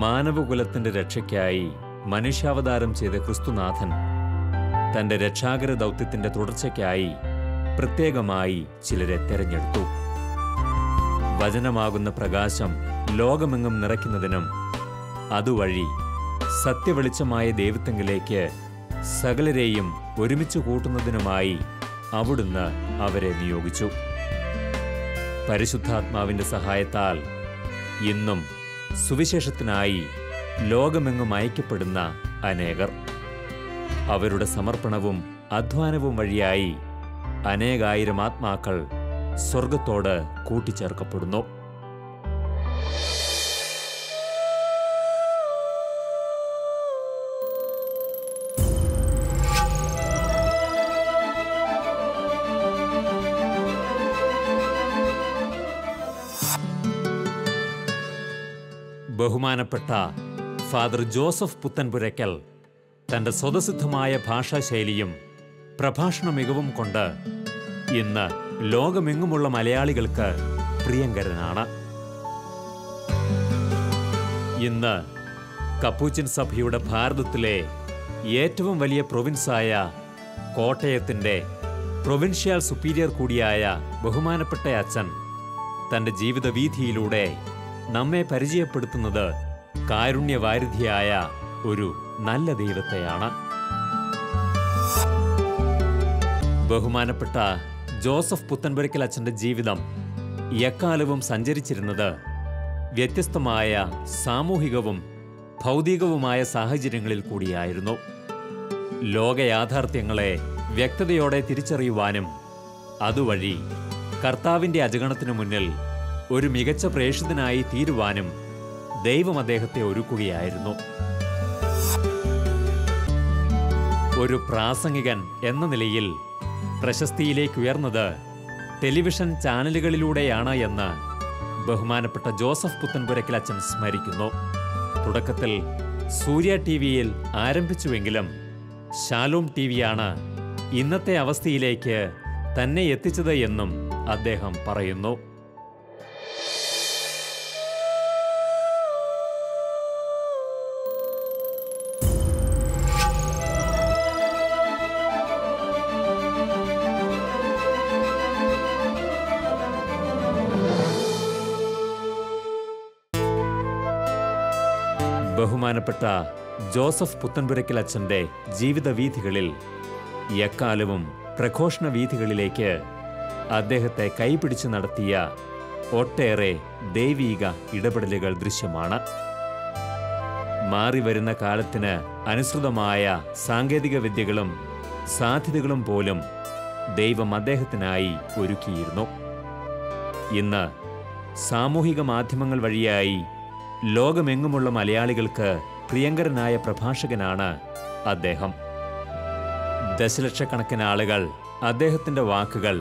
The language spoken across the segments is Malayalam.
മാനവകുലത്തിന്റെ രക്ഷയ്ക്കായി മനുഷ്യാവതാരം ചെയ്ത ക്രിസ്തുനാഥൻ തന്റെ രക്ഷാകര ദൗത്യത്തിന്റെ തുടർച്ചയ്ക്കായി പ്രത്യേകമായി ചിലരെ തെരഞ്ഞെടുത്തു. വചനമാകുന്ന പ്രകാശം ലോകമെങ്ങും നിറയ്ക്കുന്നതിനും അതുവഴി സത്യവെളിച്ചമായ ദൈവത്വത്തിലേക്ക് സകലരെയും ഒരുമിച്ച് കൂട്ടുന്നതിനുമായി അവിടുന്ന് അവരെ നിയോഗിച്ചു. പരിശുദ്ധാത്മാവിന്റെ സഹായത്താൽ ഇന്നും സുവിശേഷത്തിനായി ലോകമെങ്ങും അയക്കപ്പെടുന്ന അനേകർ അവരുടെ സമർപ്പണവും അധ്വാനവും വഴിയായി അനേകായിരം ആത്മാക്കൾ സ്വർഗത്തോട് കൂട്ടിച്ചേർക്കപ്പെടുന്നു. ബഹുമാനപ്പെട്ട ഫാദർ ജോസഫ് പുത്തൻപുരയ്ക്കൽ തന്റെ സ്വതസിദ്ധമായ ഭാഷാശൈലിയും പ്രഭാഷണ മികവും കൊണ്ട് ഇന്ന് ലോകമെങ്ങുമുള്ള മലയാളികൾക്ക് പ്രിയങ്കരനാണ്. ഇന്ന് കപ്പൂച്ചിൻ സഭയുടെ ഭാരതത്തിലെ ഏറ്റവും വലിയ പ്രൊവിൻസായ കോട്ടയത്തിന്റെ പ്രൊവിൻഷ്യൽ സുപ്പീരിയർ കൂടിയായ ബഹുമാനപ്പെട്ട അച്ഛൻ തന്റെ ജീവിതവീഥിയിലൂടെ നമ്മെ പരിചയപ്പെടുത്തുന്നത് കാരുണ്യവാരിധിയായ ഒരു നല്ല ദൈവത്തെയാണ്. ബഹുമാനപ്പെട്ട ജോസഫ് പുത്തൻപുരയ്ക്കൽ അച്ഛൻ്റെ ജീവിതം എക്കാലവും സഞ്ചരിച്ചിരുന്നത് വ്യത്യസ്തമായ സാമൂഹികവും ഭൗതികവുമായ സാഹചര്യങ്ങളിൽ കൂടിയായിരുന്നു. ലോകയാഥാർത്ഥ്യങ്ങളെ വ്യക്തതയോടെ തിരിച്ചറിയുവാനും അതുവഴി കർത്താവിൻ്റെ അജഗണത്തിനു മുന്നിൽ ഒരു മികച്ച പ്രേക്ഷിതനായി തീരുവാനും ദൈവം അദ്ദേഹത്തെ ഒരുക്കുകയായിരുന്നു. ഒരു പ്രാസംഗികൻ എന്ന നിലയിൽ പ്രശസ്തിയിലേക്ക് ഉയർന്നത് ടെലിവിഷൻ ചാനലുകളിലൂടെയാണ് എന്ന് ബഹുമാനപ്പെട്ട ജോസഫ് പുത്തൻപുരയ്ക്കൽ അച്ഛൻ സ്മരിക്കുന്നു. തുടക്കത്തിൽ സൂര്യ ടിവിയിൽ ആരംഭിച്ചുവെങ്കിലും ശാലോം ടിവിയാണ് ഇന്നത്തെ അവസ്ഥയിലേക്ക് തന്നെ എത്തിച്ചത് എന്നും അദ്ദേഹം പറയുന്നു. ബഹുമാനപ്പെട്ട ജോസഫ് പുത്തൻപുരയ്ക്കൽ അച്ഛൻ്റെ ജീവിതവീഥികളിൽ എക്കാലവും പ്രഘോഷണ വീഥികളിലേക്ക് അദ്ദേഹത്തെ കൈപിടിച്ച് നടത്തിയ ഒട്ടേറെ ദൈവീക ഇടപെടലുകൾ ദൃശ്യമാണ്. മാറിവരുന്ന കാലത്തിന് അനുസൃതമായ സാങ്കേതിക വിദ്യകളും സാധ്യതകളും പോലും ദൈവം അദ്ദേഹത്തിനായി ഒരുക്കിയിരുന്നു. ഇന്ന് സാമൂഹിക മാധ്യമങ്ങൾ വഴിയായി ലോകമെങ്ങുമുള്ള മലയാളികൾക്ക് പ്രിയങ്കരനായ പ്രഭാഷകനാണ് അദ്ദേഹം. ദശലക്ഷക്കണക്കിന് ആളുകൾ അദ്ദേഹത്തിൻ്റെ വാക്കുകൾ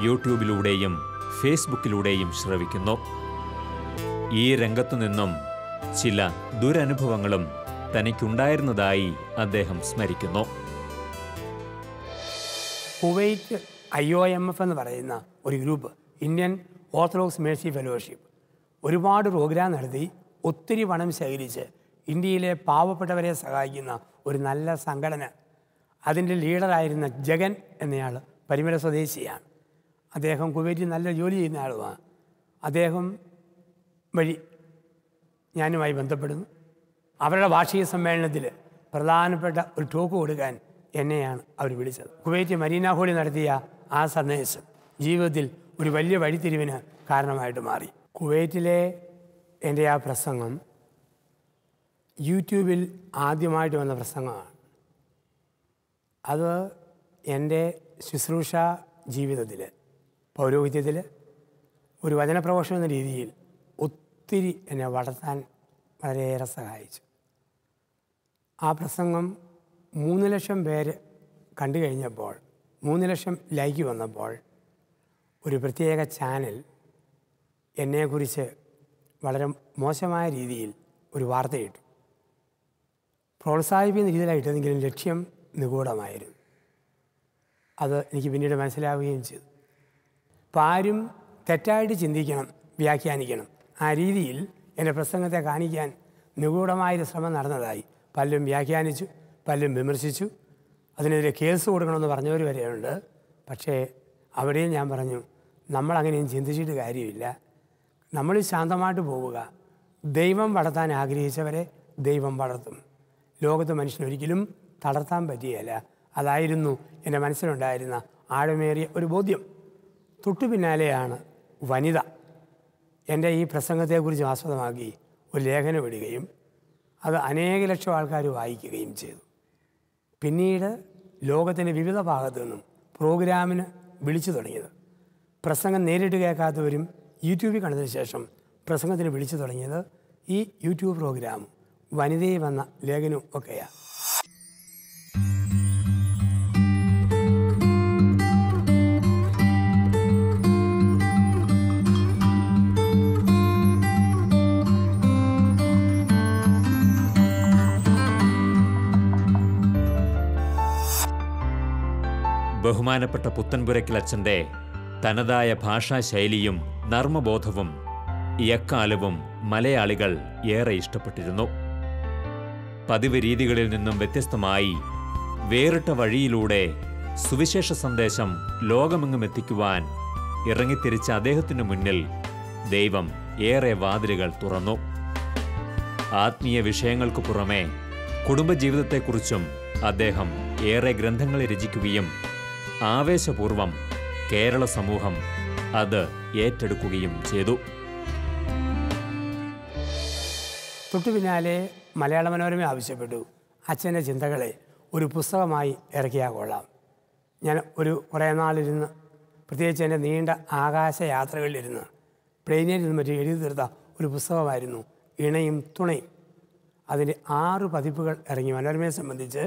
യൂട്യൂബിലൂടെയും ഫേസ്ബുക്കിലൂടെയും ശ്രവിക്കുന്നു. ഈ രംഗത്തു നിന്നും ചില ദുരനുഭവങ്ങളും തനിക്കുണ്ടായിരുന്നതായി അദ്ദേഹം സ്മരിക്കുന്നു. കുവൈറ്റ് IOMF എന്ന് പറയുന്ന ഒരു group, Indian orthodox Mercy fellowship, ഒരുപാട് പ്രോഗ്രാം നടത്തി ഒത്തിരി പണം ശേഖരിച്ച് ഇന്ത്യയിലെ പാവപ്പെട്ടവരെ സഹായിക്കുന്ന ഒരു നല്ല സംഘടന. അതിൻ്റെ ലീഡറായിരുന്ന ജഗൻ എന്നയാൾ പരിമല സ്വദേശിയാണ്. അദ്ദേഹം കുവൈറ്റിൽ നല്ല ജോലി ചെയ്യുന്ന ആളുമാണ്. അദ്ദേഹം വഴി ഞാനുമായി ബന്ധപ്പെടുന്നു. അവരുടെ വാർഷിക സമ്മേളനത്തിൽ പ്രധാനപ്പെട്ട ഒരു ടോക്ക് കൊടുക്കാൻ എന്നെയാണ് അവർ വിളിച്ചത്. കുവൈറ്റ് മരീന ഹോളി നടത്തിയ ആ സന്ദേശം ജീവിതത്തിൽ ഒരു വലിയ വഴിത്തിരിവിന് കാരണമായിട്ട് മാറി. കുവൈറ്റിലെ എൻ്റെ ആ പ്രസംഗം യൂട്യൂബിൽ ആദ്യമായിട്ട് വന്ന പ്രസംഗമാണ്. അത് എൻ്റെ ശുശ്രൂഷ ജീവിതത്തിൽ, പൗരോഹിത്യത്തിൽ ഒരു വചനപ്രഘോഷണം എന്ന രീതിയിൽ ഒത്തിരി എന്നെ വളർത്താൻ വളരെയേറെ സഹായിച്ചു. ആ പ്രസംഗം 3 ലക്ഷം പേര് കണ്ടു കഴിഞ്ഞപ്പോൾ, 3 ലക്ഷം ലൈക്ക് വന്നപ്പോൾ ഒരു പ്രത്യേക ചാനൽ എന്നെക്കുറിച്ച് വളരെ മോശമായ രീതിയിൽ ഒരു വാർത്തയിട്ടു. പ്രോത്സാഹിപ്പിക്കുന്ന രീതിയിലായിട്ടെങ്കിലും ലക്ഷ്യം നിഗൂഢമായിരുന്നു. അത് എനിക്ക് പിന്നീട് മനസ്സിലാവുകയും ചെയ്തു. അപ്പം ആരും തെറ്റായിട്ട് ചിന്തിക്കണം, വ്യാഖ്യാനിക്കണം, ആ രീതിയിൽ എൻ്റെ പ്രസംഗത്തെ കാണിക്കാൻ നിഗൂഢമായൊരു ശ്രമം നടന്നതായി പലരും വ്യാഖ്യാനിച്ചു, പലരും വിമർശിച്ചു. അതിനെതിരെ കേസ് കൊടുക്കണമെന്ന് പറഞ്ഞവർ വരെയുണ്ട്. പക്ഷേ അവിടെയും ഞാൻ പറഞ്ഞു, നമ്മളങ്ങനെയും ചിന്തിച്ചിട്ട് കാര്യമില്ല. നമ്മൾ ശാന്തമായിട്ട് പോവുക. ദൈവം വളർത്താൻ ആഗ്രഹിച്ചവരെ ദൈവം വളർത്തും. ലോകത്ത് മനുഷ്യനൊരിക്കലും തളർത്താൻ പറ്റുകയില്ല. അതായിരുന്നു എൻ്റെ മനസ്സിലുണ്ടായിരുന്ന ആഴമേറിയ ഒരു ബോധ്യം. തൊട്ടു പിന്നാലെയാണ് വനിത എൻ്റെ ഈ പ്രസംഗത്തെക്കുറിച്ച് ആസ്പദമാക്കി ഒരു ലേഖനം ഇടുകയും അത് അനേക ലക്ഷം ആൾക്കാർ വായിക്കുകയും ചെയ്തു. പിന്നീട് ലോകത്തിൻ്റെ വിവിധ ഭാഗത്തു നിന്നും പ്രോഗ്രാമിന് വിളിച്ചു തുടങ്ങിയത്. പ്രസംഗം നേരിട്ട് കേൾക്കാത്തവരും യൂട്യൂബിൽ കണ്ടതിന് ശേഷം പ്രസംഗത്തിന് വിളിച്ചു തുടങ്ങിയത് ഈ യൂട്യൂബ് പ്രോഗ്രാമും വനിതയിൽ വന്ന ലേഖനവും ഒക്കെയാണ്. ബഹുമാനപ്പെട്ട പുത്തൻപുരയ്ക്കൽ അച്ഛൻ്റെ തനതായ ഭാഷാശൈലിയും നർമ്മബോധവും എക്കാലവും മലയാളികൾ ഏറെ ഇഷ്ടപ്പെട്ടിരുന്നു. പതിവ് രീതികളിൽ നിന്നും വ്യത്യസ്തമായി വേറിട്ട വഴിയിലൂടെ സുവിശേഷ സന്ദേശം ലോകമെങ്ങും എത്തിക്കുവാൻ ഇറങ്ങിത്തിരിച്ച അദ്ദേഹത്തിനു മുന്നിൽ ദൈവം ഏറെ വാതിലുകൾ തുറന്നു. ആത്മീയ വിഷയങ്ങൾക്കു പുറമെ കുടുംബജീവിതത്തെക്കുറിച്ചും അദ്ദേഹം ഏറെ ഗ്രന്ഥങ്ങൾ രചിക്കുകയും ആവേശപൂർവം കേരള സമൂഹം അത് ഏറ്റെടുക്കുകയും ചെയ്തു. തൊട്ടു പിന്നാലെ മലയാള മനോരമ ആവശ്യപ്പെട്ടു, അച്ഛൻ്റെ ചിന്തകളെ ഒരു പുസ്തകമായി ഇറക്കിയാൽ കൊള്ളാം. ഞാൻ കുറേ നാളിരുന്ന്, പ്രത്യേകിച്ച് എൻ്റെ നീണ്ട ആകാശയാത്രകളിലിരുന്ന് പ്ലെയിനിൽ മറ്റും എഴുതി തീർത്ത ഒരു പുസ്തകമായിരുന്നു ഇണയും തുണയും. അതിൻ്റെ 6 പതിപ്പുകൾ ഇറങ്ങി മനോരമയെ സംബന്ധിച്ച്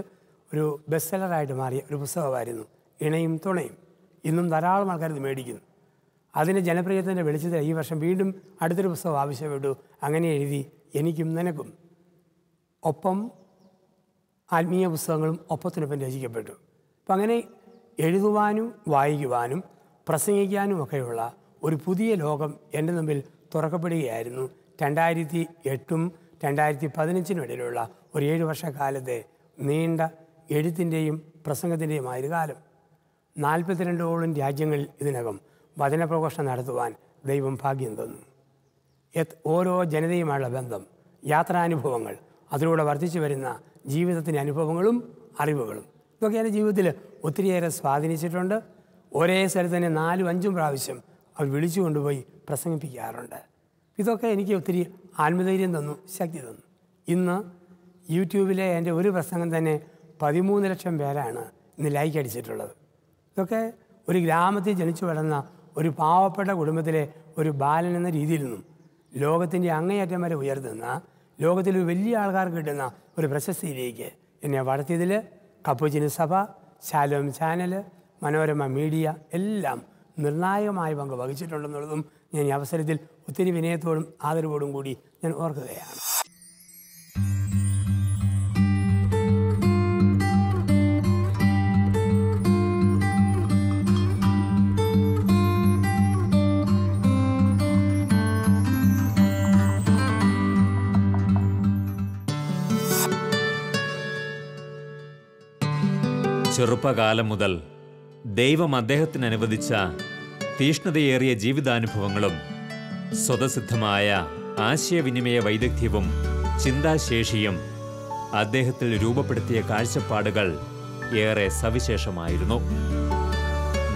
ഒരു ബെസ്റ്റ് സെല്ലറായിട്ട് മാറിയ ഒരു പുസ്തകമായിരുന്നു ഇണയും തുണയും. ഇന്നും ധാരാളം ആൾക്കാർ ഇത് മേടിക്കുന്നു. അതിൻ്റെ ജനപ്രിയത്തിൻ്റെ വെളിച്ചത്തിൽ ഈ വർഷം വീണ്ടും അടുത്തൊരു പുസ്തകം ആവശ്യപ്പെട്ടു. അങ്ങനെ എഴുതി എനിക്കും നിനക്കും. ഒപ്പം ആത്മീയ പുസ്തകങ്ങളും ഒപ്പത്തിനൊപ്പം രചിക്കപ്പെട്ടു. അപ്പം അങ്ങനെ എഴുതുവാനും വായിക്കുവാനും പ്രസംഗിക്കാനും ഒക്കെയുള്ള ഒരു പുതിയ ലോകം എൻ്റെ മുമ്പിൽ തുറക്കപ്പെടുകയായിരുന്നു. 2008 2015 ഇടയിലുള്ള ഒരു 7 വർഷക്കാലത്തെ നീണ്ട എഴുത്തിൻ്റെയും പ്രസംഗത്തിൻ്റെയുമായൊരു കാലം. 42ഓളം രാജ്യങ്ങളിൽ ഇതിനകം വചനപ്രഘോഷണം നടത്തുവാൻ ദൈവം ഭാഗ്യം തന്നു. ഓരോ ജനതയുമായുള്ള ബന്ധം, യാത്രാനുഭവങ്ങൾ, അതിലൂടെ വർദ്ധിച്ചു വരുന്ന ജീവിതത്തിൻ്റെ അനുഭവങ്ങളും അറിവുകളും ഇതൊക്കെ എൻ്റെ ജീവിതത്തിൽ ഒത്തിരിയേറെ സ്വാധീനിച്ചിട്ടുണ്ട്. ഒരേ സ്ഥലത്ത് തന്നെ 4-5 പ്രാവശ്യം അവർ വിളിച്ചു കൊണ്ടുപോയി പ്രസംഗിപ്പിക്കാറുണ്ട്. ഇതൊക്കെ എനിക്ക് ഒത്തിരി ആത്മധൈര്യം തന്നു, ശക്തി തന്നു. ഇന്ന് യൂട്യൂബിലെ എൻ്റെ ഒരു പ്രസംഗം തന്നെ 13 ലക്ഷം പേരാണ് ഇന്ന് ലൈക്ക് അടിച്ചിട്ടുള്ളത്. ഇതൊക്കെ ഒരു ഗ്രാമത്തിൽ ജനിച്ചു വളർന്ന ഒരു പാവപ്പെട്ട കുടുംബത്തിലെ ഒരു ബാലൻ എന്ന രീതിയിൽ നിന്നും ലോകത്തിൻ്റെ അങ്ങേയറ്റം വരെ ഉയർത്തുന്ന, ലോകത്തിൽ വലിയ ആൾക്കാർക്ക് കിട്ടുന്ന ഒരു പ്രശസ്തിയിലേക്ക് എന്നെ വളർത്തിയതിൽ കപ്പുച്ചിന് സഭ, ശാലോം ചാനൽ, മനോരമ മീഡിയ എല്ലാം നിർണായകമായ പങ്ക് വഹിച്ചിട്ടുണ്ടെന്നുള്ളതും ഞാൻ ഈ അവസരത്തിൽ ഒത്തിരി വിനയത്തോടും ആദരവോടും കൂടി ഞാൻ ഓർക്കുകയാണ്. ചെറുപ്പകാലം മുതൽ ദൈവം അദ്ദേഹത്തിന് അനുവദിച്ച തീഷ്ണതയേറിയ ജീവിതാനുഭവങ്ങളും സ്വതസിദ്ധമായ ആശയവിനിമയ വൈദഗ്ധ്യവും ചിന്താശേഷിയും അദ്ദേഹത്തിൽ രൂപപ്പെടുത്തിയ കാഴ്ചപ്പാടുകൾ ഏറെ സവിശേഷമായിരുന്നു.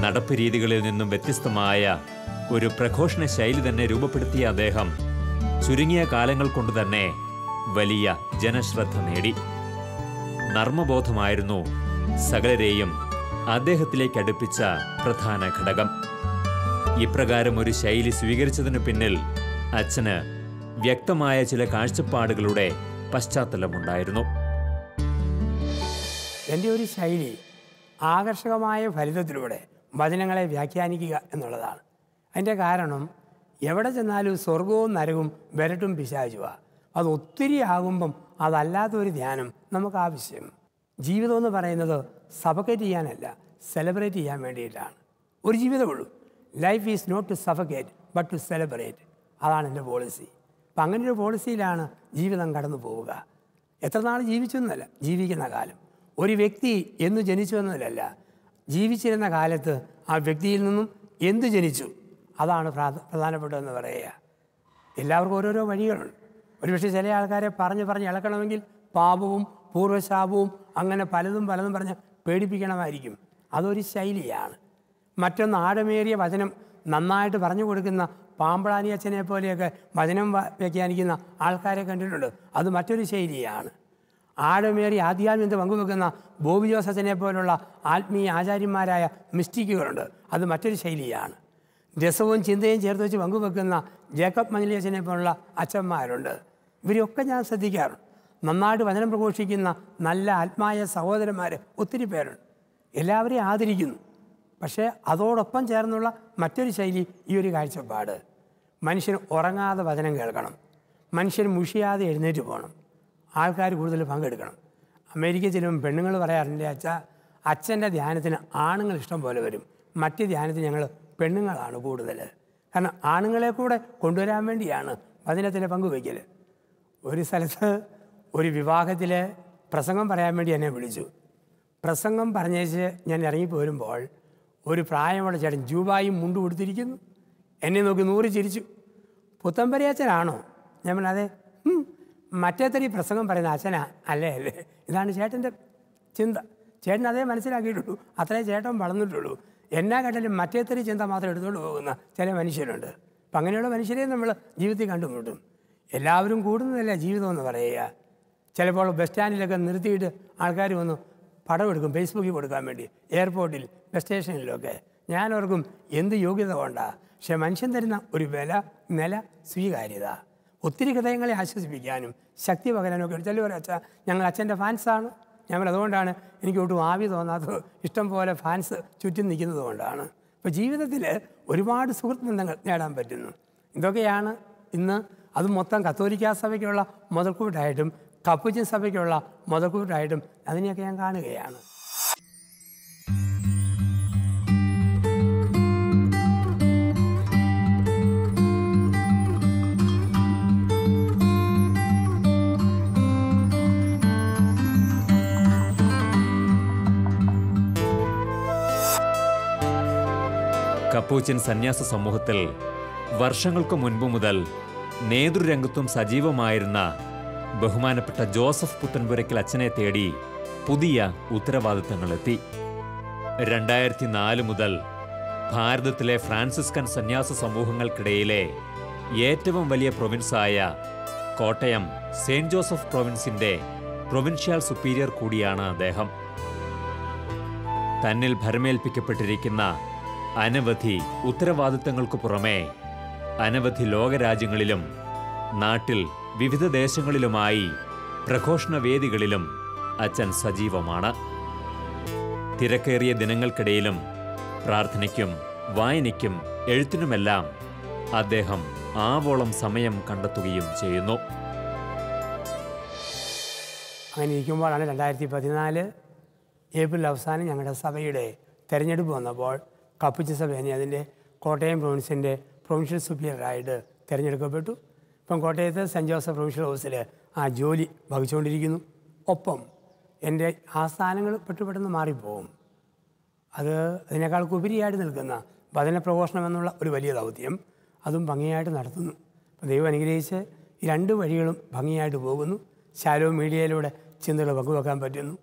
നടപ്പ് രീതികളിൽ നിന്നും വ്യത്യസ്തമായ ഒരു പ്രഘോഷണ ശൈലി തന്നെ രൂപപ്പെടുത്തിയ അദ്ദേഹം ചുരുങ്ങിയ കാലങ്ങൾ കൊണ്ട് തന്നെ വലിയ ജനശ്രദ്ധ നേടി. നർമ്മബോധമായിരുന്നു സകലരെയും അദ്ദേഹത്തിലേക്ക് അടുപ്പിച്ച പ്രധാന ഘടകം. ഇപ്രകാരം ഒരു ശൈലി സ്വീകരിച്ചതിനു പിന്നിൽ അച്ഛന് വ്യക്തമായ ചില കാഴ്ചപ്പാടുകളുടെ പശ്ചാത്തലമുണ്ടായിരുന്നു. എൻ്റെ ഒരു ശൈലി ആകർഷകമായ ഫലിതത്തിലൂടെ വചനങ്ങളെ വ്യാഖ്യാനിക്കുക എന്നുള്ളതാണ്. അതിൻ്റെ കാരണം എവിടെ ചെന്നാലും സ്വർഗവും നരകവും വിരട്ടും പിശാചുവാ. അത് ഒത്തിരി ആകുമ്പം അതല്ലാത്തൊരു ധ്യാനം നമുക്ക് ആവശ്യം. ജീവിതം എന്ന് പറയുന്നത് സഫക്കേറ്റ് ചെയ്യാനല്ല, സെലിബ്രേറ്റ് ചെയ്യാൻ വേണ്ടിയിട്ടാണ്. ഒരു ജീവിതമുള്ളൂ. Life is not to suffocate but to celebrate. അതാണ് എൻ്റെ പോളിസി. അപ്പം അങ്ങനൊരു പോളിസിയിലാണ് ജീവിതം കടന്നു പോവുക. എത്ര നാൾ ജീവിച്ചു എന്നല്ല, ജീവിക്കുന്ന കാലം. ഒരു വ്യക്തി എന്ന് ജനിച്ചു എന്നതിലല്ല, ജീവിച്ചിരുന്ന കാലത്ത് ആ വ്യക്തിയിൽ നിന്നും എന്ത് ജനിച്ചു അതാണ് പ്രധാനപ്പെട്ടതെന്ന് പറയുക. എല്ലാവർക്കും ഓരോരോ വഴികളുണ്ട്. ഒരുപക്ഷെ ചില ആൾക്കാരെ പറഞ്ഞ് ഇളക്കണമെങ്കിൽ പാപവും പൂർവ്വശാപവും അങ്ങനെ പലതും പറഞ്ഞ് പേടിപ്പിക്കണമായിരിക്കും. അതൊരു ശൈലിയാണ്. മറ്റൊന്ന്, ആഴമേറിയ വചനം നന്നായിട്ട് പറഞ്ഞു കൊടുക്കുന്ന പാമ്പളാനി അച്ഛനെ പോലെയൊക്കെ വചനം വ്യാഖ്യാനിക്കുന്ന ആൾക്കാരെ കണ്ടിട്ടുണ്ട്. അത് മറ്റൊരു ശൈലിയാണ്. ആഴമേറിയ ആധ്യാത്മികത പങ്കുവെക്കുന്ന ബോബി ജോസ് അച്ഛനെ പോലുള്ള ആത്മീയ ആചാര്യന്മാരായ മിസ്റ്റിക്കുകളുണ്ട്. അത് മറ്റൊരു ശൈലിയാണ്. രസവും ചിന്തയും ചേർത്ത് വെച്ച് പങ്കുവെക്കുന്ന ജേക്കബ് മഞ്ഞളി അച്ഛനെ പോലുള്ള അച്ഛന്മാരുണ്ട്. ഇവരെയൊക്കെ ഞാൻ ശ്രദ്ധിക്കാറുണ്ട്. നന്നായിട്ട് വചനം പ്രഘോഷിക്കുന്ന നല്ല ആത്മായ സഹോദരന്മാർ ഒത്തിരി പേരുണ്ട്. എല്ലാവരെയും ആദരിക്കുന്നു. പക്ഷേ അതോടൊപ്പം ചേർന്നുള്ള മറ്റൊരു ശൈലി ഈ ഒരു കാഴ്ചപ്പാട്. മനുഷ്യൻ ഉറങ്ങാതെ വചനം കേൾക്കണം, മനുഷ്യൻ മുഷിയാതെ എഴുന്നേറ്റ് പോകണം, ആൾക്കാർ കൂടുതൽ പങ്കെടുക്കണം. അമേരിക്കയിൽ ചെല്ലുമ്പോൾ പെണ്ണുങ്ങൾ പറയാറുണ്ട്, അച്ഛൻ്റെ ധ്യാനത്തിന് ആണുങ്ങൾ ഇഷ്ടം പോലെ വരും, മറ്റ് ധ്യാനത്തിന് ഞങ്ങൾ പെണ്ണുങ്ങളാണ് കൂടുതൽ. കാരണം ആണുങ്ങളെ കൂടെ കൊണ്ടുവരാൻ വേണ്ടിയാണ് വചനത്തിലെ പങ്കുവയ്ക്കൽ. ഒരു സ്ഥലത്ത് ഒരു വിവാഹത്തിൽ പ്രസംഗം പറയാൻ വേണ്ടി എന്നെ വിളിച്ചു. പ്രസംഗം പറഞ്ഞേച്ച് ഞാൻ ഇറങ്ങിപ്പോരുമ്പോൾ ഒരു പ്രായമുള്ള ചേട്ടൻ ജൂബായും മുണ്ട് കൊടുത്തിരിക്കുന്നു. എന്നെ നോക്കി 100 ചിരിച്ചു. പുത്തമ്പരിയച്ഛനാണോ? ഞാൻ പറഞ്ഞു അതെ. മറ്റേത്തരി പ്രസംഗം പറയുന്ന അച്ഛനാ? അല്ലേ. ഇതാണ് ചേട്ടൻ്റെ ചിന്ത. ചേട്ടൻ അതേ മനസ്സിലാക്കിയിട്ടുള്ളൂ, അത്രേ ചേട്ടൻ വളർന്നിട്ടുള്ളൂ. എന്നാ കേട്ടാലും മറ്റേത്തരി ചിന്ത മാത്രം എടുത്തുകൊണ്ട് പോകുന്ന ചില മനുഷ്യരുണ്ട്. അപ്പം അങ്ങനെയുള്ള മനുഷ്യരെ നമ്മൾ ജീവിതത്തിൽ കണ്ടുമുട്ടും. എല്ലാവരും കൂടുന്നതല്ല ജീവിതമെന്ന് പറയുക. ചിലപ്പോൾ ബസ് സ്റ്റാൻഡിലൊക്കെ നിർത്തിയിട്ട് ആൾക്കാർ വന്ന് പടം എടുക്കും ഫേസ്ബുക്കിൽ കൊടുക്കാൻ വേണ്ടി, എയർപോർട്ടിൽ, ബസ് സ്റ്റേഷനിലൊക്കെ. ഞാനോർക്കും എന്ത് യോഗ്യത കൊണ്ടാണ്. പക്ഷെ മനുഷ്യൻ തരുന്ന ഒരു നില സ്വീകാര്യത ഒത്തിരി ഹൃദയങ്ങളെ ആശ്വസിപ്പിക്കാനും ശക്തി പകരാനും ഒക്കെ. ചിലവർ ഞങ്ങൾ അച്ഛൻ്റെ ഫാൻസാണ്. ഞങ്ങൾ അതുകൊണ്ടാണ് എനിക്ക് ഒട്ടും ആവി തോന്നാത്തത്. ഇഷ്ടം പോലെ ഫാൻസ് ചുറ്റും നിൽക്കുന്നത് കൊണ്ടാണ്. അപ്പോൾ ജീവിതത്തിൽ ഒരുപാട് സുഹൃത്ത് ബന്ധങ്ങൾ നേടാൻ പറ്റുന്നു. ഇതൊക്കെയാണ് ഇന്ന് അത് മൊത്തം കത്തോലിക്കാ സഭയ്ക്കുള്ള മുതൽക്കൂട്ടായിട്ടും കപ്പുച്ചിൻ സഭയ്ക്കുള്ള മുതൽക്കൂട്ടായിട്ടും അതിനെയൊക്കെ ഞാൻ കാണുകയാണ്. കപ്പൂച്ചിൻ സന്യാസ സമൂഹത്തിൽ വർഷങ്ങൾക്ക് മുൻപ് മുതൽ നേതൃരംഗത്തും സജീവമായിരുന്ന ബഹുമാനപ്പെട്ട ജോസഫ് പുത്തൻപുരയ്ക്കൽ അച്ഛനെ തേടി പുതിയ ഉത്തരവാദിത്തങ്ങളെത്തി. 2004 മുതൽ ഭാരതത്തിലെ ഫ്രാൻസിസ്കൻ സന്യാസ സമൂഹങ്ങൾക്കിടയിലെ ഏറ്റവും വലിയ പ്രൊവിൻസായ കോട്ടയം സെയിൻറ് ജോസഫ് പ്രൊവിൻസിന്റെ പ്രൊവിൻഷ്യൽ സുപ്പീരിയർ കൂടിയാണ് അദ്ദേഹം. തന്നിൽ ഭരമേൽപ്പിക്കപ്പെട്ടിരിക്കുന്ന അനവധി ഉത്തരവാദിത്തങ്ങൾക്കു പുറമെ അനവധി ലോകരാജ്യങ്ങളിലും നാട്ടിൽ വിവിധ ദേശങ്ങളിലുമായി പ്രഘോഷണ വേദികളിലും അച്ഛൻ സജീവമാണ്. തിരക്കേറിയ ദിനങ്ങൾക്കിടയിലും പ്രാർത്ഥനയ്ക്കും വായനയ്ക്കും എഴുത്തിനുമെല്ലാം അദ്ദേഹം ആവോളം സമയം കണ്ടെത്തുകയും ചെയ്യുന്നു. അങ്ങനെ ഇരിക്കുമ്പോഴാണ് 2014 ഏപ്രിൽ അവസാനം ഞങ്ങളുടെ സഭയുടെ തെരഞ്ഞെടുപ്പ് വന്നപ്പോൾ കപ്പുച്ചിൻ സഭ അതിൻ്റെ കോട്ടയം പ്രൊവിൻസിൻ്റെ പ്രൊവിൻഷ്യൽ സുപ്പീരിയറായിട്ട് തിരഞ്ഞെടുക്കപ്പെട്ടു. ഇപ്പം കോട്ടയത്ത് സെൻറ്റ് ജോസഫ് പ്രൊവിൻഷ്യൽ ഹൗസിൽ ആ ജോലി വഹിച്ചുകൊണ്ടിരിക്കുന്നു. ഒപ്പം എൻ്റെ ആ സ്ഥാനങ്ങൾ പെട്ടെന്ന് മാറിപ്പോവും. അതിനേക്കാൾ ഉപരിയായിട്ട് നിൽക്കുന്ന വചനപ്രഘോഷണം എന്നുള്ള ഒരു വലിയ ദൗത്യം അതും ഭംഗിയായിട്ട് നടത്തുന്നു. അപ്പം ദൈവം അനുഗ്രഹിച്ച് ഈ 2 വഴികളും ഭംഗിയായിട്ട് പോകുന്നു. ശാലോ മീഡിയയിലൂടെ ചിന്തകൾ പങ്കുവെക്കാൻ പറ്റുന്നു.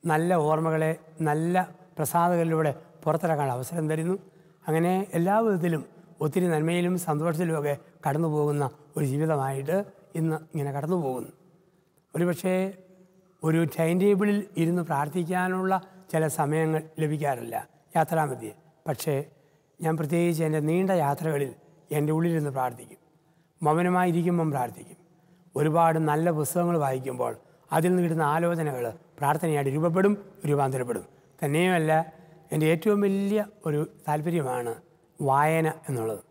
നല്ല ഓർമ്മകളെ നല്ല പ്രസാദങ്ങളിലൂടെ പുറത്തിറക്കാൻ അവസരം തരുന്നു. അങ്ങനെ എല്ലാ വിധത്തിലും ഒത്തിരി നന്മയിലും സന്തോഷത്തിലുമൊക്കെ കടന്നു പോകുന്ന ഒരു ജീവിതമായിട്ട് ഇന്ന് ഇങ്ങനെ കടന്നു പോകുന്നു. ഒരുപക്ഷേ ഒരു ടൈം ടേബിളിൽ ഇരുന്ന് പ്രാർത്ഥിക്കാനുള്ള ചില സമയങ്ങൾ ലഭിക്കാറില്ല യാത്രാമധ്യേ. പക്ഷേ ഞാൻ പ്രത്യേകിച്ച് എൻ്റെ നീണ്ട യാത്രകളിൽ എൻ്റെ ഉള്ളിലിരുന്ന് പ്രാർത്ഥിക്കും. മൗനമായിരിക്കുമ്പം പ്രാർത്ഥിക്കും. ഒരുപാട് നല്ല പുസ്തകങ്ങൾ വായിക്കുമ്പോൾ അതിൽ നിന്ന് കിട്ടുന്ന ആലോചനകൾ പ്രാർത്ഥനയായിട്ട് രൂപാന്തരപ്പെടും. തന്നെയുമല്ല, എൻ്റെ ഏറ്റവും വലിയ ഒരു താല്പര്യമാണ് വായന എന്നുള്ളത്.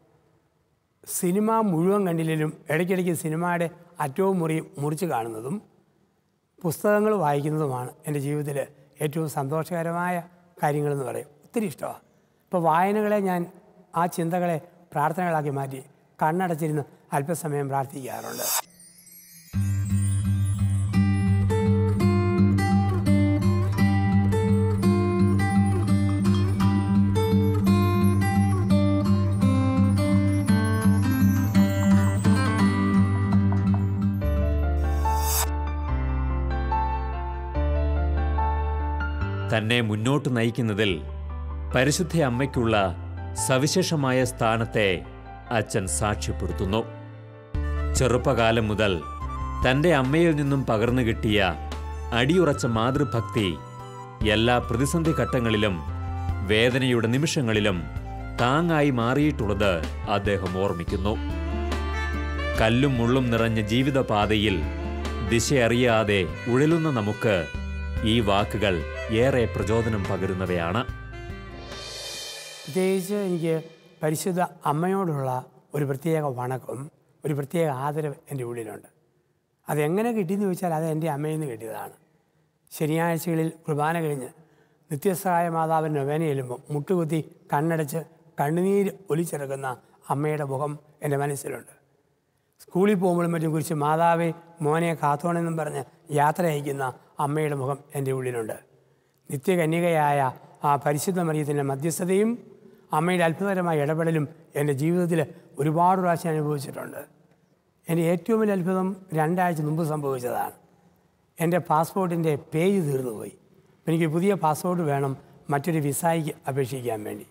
സിനിമ മുഴുവൻ കണ്ടില്ലെങ്കിലും ഇടയ്ക്കിടയ്ക്ക് സിനിമയുടെ അറ്റവും മുറിച്ച് കാണുന്നതും പുസ്തകങ്ങൾ വായിക്കുന്നതുമാണ് എൻ്റെ ജീവിതത്തിൽ ഏറ്റവും സന്തോഷകരമായ കാര്യങ്ങളെന്ന് പറയും. ഒത്തിരി ഇഷ്ടമാണ്. ഇപ്പോൾ വായനകളെ ഞാൻ ആ ചിന്തകളെ പ്രാർത്ഥനകളാക്കി മാറ്റി കണ്ണടച്ചിരുന്ന് അല്പസമയം പ്രാർത്ഥിക്കാറുണ്ട്. തന്നെ മുന്നോട്ട് നയിക്കുന്നതിൽ പരിശുദ്ധ അമ്മയ്ക്കുള്ള സവിശേഷമായ സ്ഥാനത്തെ അച്ഛൻ സാക്ഷ്യപ്പെടുത്തുന്നു. ചെറുപ്പകാലം മുതൽ തൻ്റെ അമ്മയിൽ നിന്നും പകർന്നു കിട്ടിയ അടിയുറച്ച മാതൃഭക്തി എല്ലാ പ്രതിസന്ധി ഘട്ടങ്ങളിലും വേദനയുടെ നിമിഷങ്ങളിലും താങ്ങായി മാറിയിട്ടുള്ളത് അദ്ദേഹം ഓർമ്മിക്കുന്നു. കല്ലും മുള്ളും നിറഞ്ഞ ജീവിതപാതയിൽ ദിശയറിയാതെ ഉഴലുന്ന നമുക്ക് ഈ വാക്കുകൾ ഏറെ പ്രചോദനം പകരുന്നവയാണ്. പ്രത്യേകിച്ച് എനിക്ക് പരിശുദ്ധ അമ്മയോടുള്ള ഒരു പ്രത്യേക വണക്കം, ഒരു പ്രത്യേക ആദരവ് എൻ്റെ ഉള്ളിലുണ്ട്. അതെങ്ങനെ കിട്ടിയെന്ന് ചോദിച്ചാൽ അത് എൻ്റെ അമ്മയിൽ നിന്ന് കിട്ടിയതാണ്. ശനിയാഴ്ചകളിൽ കുർബാന കഴിഞ്ഞ് നിത്യസഹായ മാതാവിൻ്റെ നൊവേന ചെല്ലുമ്പോൾ മുട്ടുകുത്തി കണ്ണടച്ച് കണ്ണുനീര് ഒലിച്ചിറക്കുന്ന അമ്മയുടെ മുഖം എൻ്റെ മനസ്സിലുണ്ട്. സ്കൂളിൽ പോകുമ്പോഴും മറ്റും കുറിച്ച് മാതാവെ മോനെ കാത്തോണെന്നും പറഞ്ഞ് യാത്ര അയക്കുന്ന അമ്മയുടെ മുഖം എൻ്റെ ഉള്ളിലുണ്ട്. നിത്യകന്യകയായ ആ പരിശുദ്ധ മറിയത്തിൻ്റെ മധ്യസ്ഥതയും അമ്മയുടെ അത്ഭുതകരമായ ഇടപെടലും എൻ്റെ ജീവിതത്തിൽ ഒരുപാട് പ്രാവശ്യം അനുഭവിച്ചിട്ടുണ്ട്. എൻ്റെ ഏറ്റവും വലിയ അത്ഭുതം 2 ആഴ്ച മുമ്പ് സംഭവിച്ചതാണ്. എൻ്റെ പാസ്പോർട്ടിൻ്റെ പേജ് തീർന്നുപോയി. എനിക്ക് പുതിയ പാസ്പോർട്ട് വേണം മറ്റൊരു വിസയ്ക്ക് അപേക്ഷിക്കാൻ വേണ്ടി.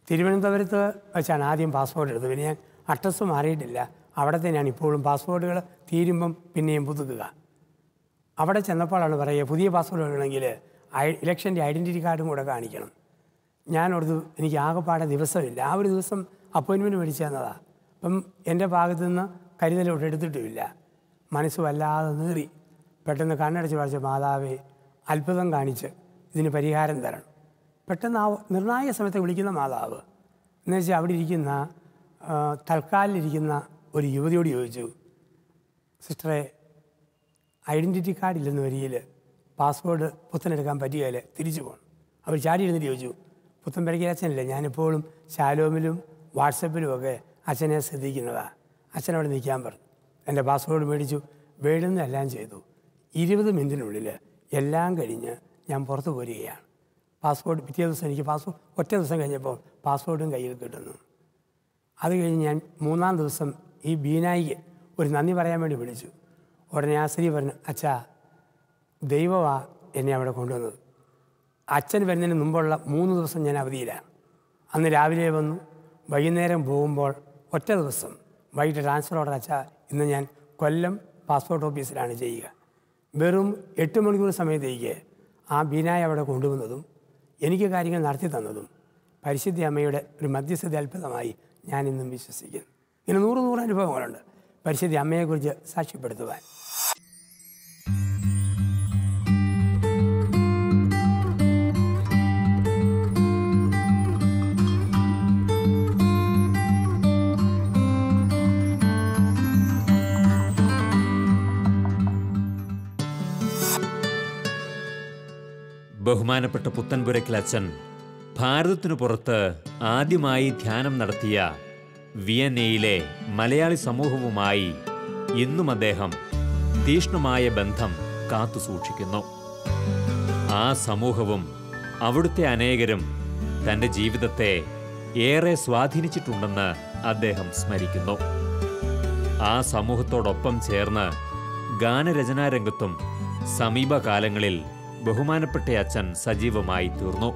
തിരുവനന്തപുരത്ത് വെച്ചാണ് ആദ്യം പാസ്പോർട്ട് എടുത്തത്. പിന്നെ ഞാൻ അഡ്രസ്സ് മാറിയിട്ടില്ല. അവിടെ തന്നെയാണ് ഇപ്പോഴും പാസ്പോർട്ടുകൾ തീരുമ്പം പിന്നെയും പുതുക്കുക. അവിടെ ചെന്നപ്പോഴാണ് പറയുക പുതിയ പാസ്പോർട്ട് വേണമെങ്കിൽ ഇലക്ഷൻ്റെ ഐഡൻറ്റിറ്റി കാർഡും കൂടെ കാണിക്കണം. ഞാനോടത്ത് എനിക്ക് ആകെപ്പാടെ ദിവസമില്ല. ആ ഒരു ദിവസം അപ്പോയിൻമെൻറ്റ് മേടിച്ചു തന്നതാണ്. അപ്പം എൻ്റെ ഭാഗത്തു നിന്ന് കരുതലോട്ട് എടുത്തിട്ടുമില്ല. മനസ്സ് വല്ലാതെ നീറി. പെട്ടെന്ന് കണ്ണടച്ച് പഠിച്ച മാതാവേ അത്ഭുതം കാണിച്ച് ഇതിന് പരിഹാരം തരണം. പെട്ടെന്ന് ആ നിർണായക സമയത്ത് വിളിക്കുന്ന മാതാവ് എന്ന് വെച്ചാൽ അവിടെ ഇരിക്കുന്ന തൽക്കാലിലിരിക്കുന്ന ഒരു യുവതിയോട് ചോദിച്ചു, സിസ്റ്ററെ ഐഡൻറ്റിറ്റി കാർഡ് ഇല്ലെന്ന് വരിയിൽ പാസ്പോർട്ട് പുത്തനെടുക്കാൻ പറ്റുകയില്ല, തിരിച്ചു പോകണം. അവർ ചാടി ഇരുന്നിട്ട് ചോദിച്ചു, പുത്തൻപുരയ്ക്ക് അച്ഛനില്ല, ഞാനിപ്പോഴും ശാലോമിലും വാട്സപ്പിലുമൊക്കെ അച്ഛനെ ശ്രദ്ധിക്കുന്നതാണ്. അച്ഛനവിടെ നിൽക്കാൻ പറഞ്ഞു. എൻ്റെ പാസ്പോർട്ട് മേടിച്ചു, വേണ്ടുന്നതെല്ലാം ചെയ്തു. 20 മിനിറ്റിനുള്ളിൽ എല്ലാം കഴിഞ്ഞ് ഞാൻ പുറത്ത് പോരുകയാണ്. പാസ്പോർട്ട് പിറ്റേ ദിവസം എനിക്ക് ഒറ്റ ദിവസം കഴിഞ്ഞപ്പോൾ പാസ്പോർട്ടും കയ്യിൽ കിട്ടുന്നു. അത് കഴിഞ്ഞ് ഞാൻ 3-ാം ദിവസം ഈ ബീനായിക്ക് ഒരു നന്ദി പറയാൻ വേണ്ടി വിളിച്ചു. ഉടനെ ആ സ്ത്രീ പറഞ്ഞു, അച്ഛാ ദൈവമാണ് എന്നെ അവിടെ കൊണ്ടുവന്നത്. അച്ഛൻ വരുന്നതിന് മുമ്പുള്ള 3 ദിവസം ഞാൻ അവധിയിലാണ്. അന്ന് രാവിലെ വന്നു, വൈകുന്നേരം പോകുമ്പോൾ ഒറ്റ ദിവസം വൈകിട്ട് ട്രാൻസ്ഫർ ഓർഡർ. അച്ഛാ ഇന്ന് ഞാൻ കൊല്ലം പാസ്പോർട്ട് ഓഫീസിലാണ് ചെയ്യുക. വെറും 8 മണിക്കൂർ സമയത്തേക്ക് ആ ബീനായി അവിടെ കൊണ്ടുവന്നതും എനിക്ക് കാര്യങ്ങൾ നടത്തി തന്നതും പരിശുദ്ധ അമ്മയുടെ ഒരു മധ്യസ്ഥത അത്ഭുതമായി ഞാനിന്നും വിശ്വസിക്കുന്നു. ഇങ്ങനെ 100 അനുഭവങ്ങളുണ്ട് പരിശുദ്ധ അമ്മയെക്കുറിച്ച് സാക്ഷ്യപ്പെടുത്തുവാൻ. ബഹുമാനപ്പെട്ട പുത്തൻപുരയ്ക്കൽ അച്ഛൻ ഭാരതത്തിനു പുറത്ത് ആദ്യമായി ധ്യാനം നടത്തിയ വിയന്നയിലെ മലയാളി സമൂഹവുമായി ഇന്നും അദ്ദേഹം തീക്ഷ്ണമായ ബന്ധം കാത്തുസൂക്ഷിക്കുന്നു. ആ സമൂഹവും അവിടുത്തെ അനേകരും തൻ്റെ ജീവിതത്തെ ഏറെ സ്വാധീനിച്ചിട്ടുണ്ടെന്ന് അദ്ദേഹം സ്മരിക്കുന്നു. ആ സമൂഹത്തോടൊപ്പം ചേർന്ന് ഗാനരചനാരംഗത്തും സമീപകാലങ്ങളിൽ ബഹുമാനപ്പെട്ട അച്ഛൻ സജീവമായി തീർന്നു.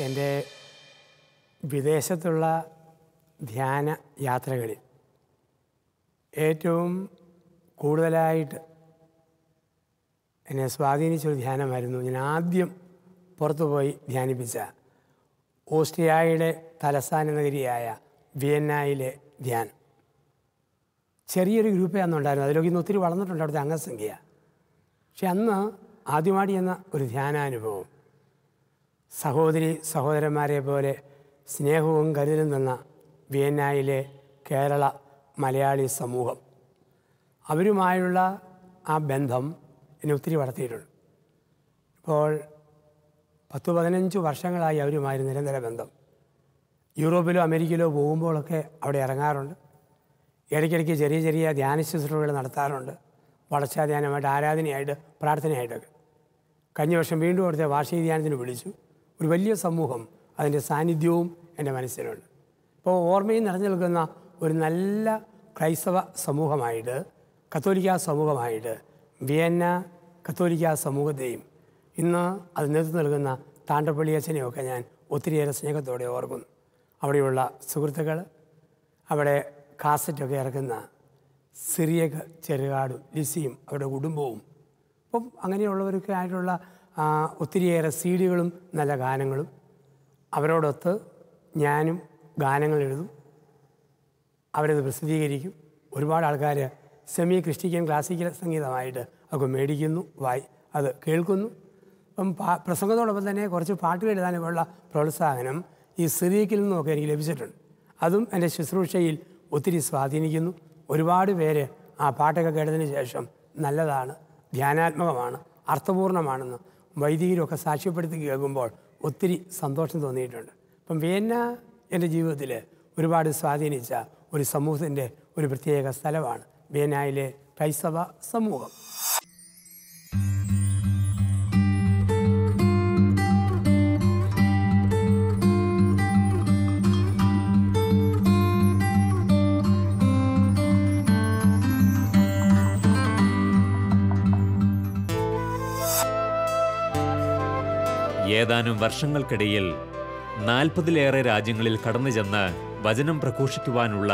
എൻ്റെ വിദേശത്തുള്ള ധ്യാന യാത്രകളിൽ ഏറ്റവും കൂടുതലായിട്ട് എന്നെ സ്വാധീനിച്ചൊരു ധ്യാനമായിരുന്നു ഞാൻ ആദ്യം പുറത്തുപോയി ധ്യാനിപ്പിച്ച ഓസ്ട്രിയയുടെ തലസ്ഥാന നഗരിയായ വിയന്നയിലെ ധ്യാനം. ചെറിയൊരു ഗ്രൂപ്പേ അന്നുണ്ടായിരുന്നു. അതിലൊക്കെ ഇന്ന് ഒത്തിരി വളർന്നിട്ടുണ്ട് അവിടുത്തെ അംഗസംഖ്യ. പക്ഷെ അന്ന് ആദ്യമായിട്ട് എന്ന ഒരു ധ്യാനാനുഭവം, സഹോദരന്മാരെ പോലെ സ്നേഹവും കരുതലും തന്ന വിയന്നയിലെ കേരള മലയാളി സമൂഹം, അവരുമായുള്ള ആ ബന്ധം എന്നെ ഒത്തിരി വളർത്തിയിട്ടുണ്ട്. ഇപ്പോൾ 10-15 വർഷങ്ങളായി അവരുമായി നിരന്തര ബന്ധം. യൂറോപ്പിലോ അമേരിക്കയിലോ പോകുമ്പോഴൊക്കെ അവിടെ ഇറങ്ങാറുണ്ട്. ഇടയ്ക്കിടയ്ക്ക് ചെറിയ ചെറിയ ധ്യാന ശുശ്രൂഷകൾ നടത്താറുണ്ട്. വളർച്ചാ ധ്യാനമായിട്ട്, ആരാധനയായിട്ട്, പ്രാർത്ഥനയായിട്ടൊക്കെ. കഴിഞ്ഞ വർഷം വീണ്ടും അവിടുത്തെ വാർഷിക ധ്യാനത്തിന് വിളിച്ചു. ഒരു വലിയ സമൂഹം, അതിൻ്റെ സാന്നിധ്യവും എൻ്റെ മനസ്സിലുണ്ട്. ഇപ്പോൾ ഓർമ്മയിൽ നിറഞ്ഞു നിൽക്കുന്ന ഒരു നല്ല ക്രൈസ്തവ സമൂഹമായിട്ട്, കത്തോലിക്ക സമൂഹമായിട്ട് വിയന്ന കത്തോലിക്ക സമൂഹത്തെയും ഇന്ന് അത് നേതൃത്വം നൽകുന്ന താണ്ടപ്പള്ളി അച്ഛനെയൊക്കെ ഞാൻ ഒത്തിരിയേറെ സ്നേഹത്തോടെ ഓർക്കുന്നു. അവിടെയുള്ള സുഹൃത്തുക്കൾ, അവിടെ കാസറ്റൊക്കെ ഇറക്കുന്ന സിറിയക്ക് ചെറുകാടും ലിസിയും അവരുടെ കുടുംബവും, അപ്പം അങ്ങനെയുള്ളവരൊക്കെ ആയിട്ടുള്ള ഒത്തിരിയേറെ സീഡികളും നല്ല ഗാനങ്ങളും, അവരോടൊത്ത് ഞാനും ഗാനങ്ങൾ എഴുതും, അവരത് പ്രസിദ്ധീകരിക്കും. ഒരുപാട് ആൾക്കാർ സെമി ക്രിസ്ത്യൻ ക്ലാസിക്കൽ സംഗീതമായിട്ട് ഒക്കെ മേടിക്കുന്നു, അത് കേൾക്കുന്നു. അപ്പം പ്രസംഗത്തോടൊപ്പം തന്നെ കുറച്ച് പാട്ടുകൾ എഴുതാനുള്ള പ്രോത്സാഹനം ഈ സിറിയക്കിൽ നിന്നുമൊക്കെ എനിക്ക് ലഭിച്ചിട്ടുണ്ട്. അതും എൻ്റെ ശുശ്രൂഷയിൽ ഒത്തിരി സ്വാധീനിക്കുന്നു. ഒരുപാട് പേര് ആ പാട്ടൊക്കെ കേട്ടതിന് ശേഷം നല്ലതാണ്, ധ്യാനാത്മകമാണ്, അർത്ഥപൂർണ്ണമാണെന്ന് വൈദികരൊക്കെ സാക്ഷ്യപ്പെടുത്തി കേൾക്കുമ്പോൾ ഒത്തിരി സന്തോഷം തോന്നിയിട്ടുണ്ട്. അപ്പം വിയന്ന എൻ്റെ ജീവിതത്തിൽ ഒരുപാട് സ്വാധീനിച്ച ഒരു സമൂഹത്തിൻ്റെ ഒരു പ്രത്യേക സ്ഥലമാണ് വിയന്നയിലെ ക്രൈസ്തവ സമൂഹം. ഏതാനും വർഷങ്ങൾക്കിടയിൽ 40-ലേറെ രാജ്യങ്ങളിൽ കടന്നു ചെന്ന് വചനം പ്രഘോഷിക്കുവാനുള്ള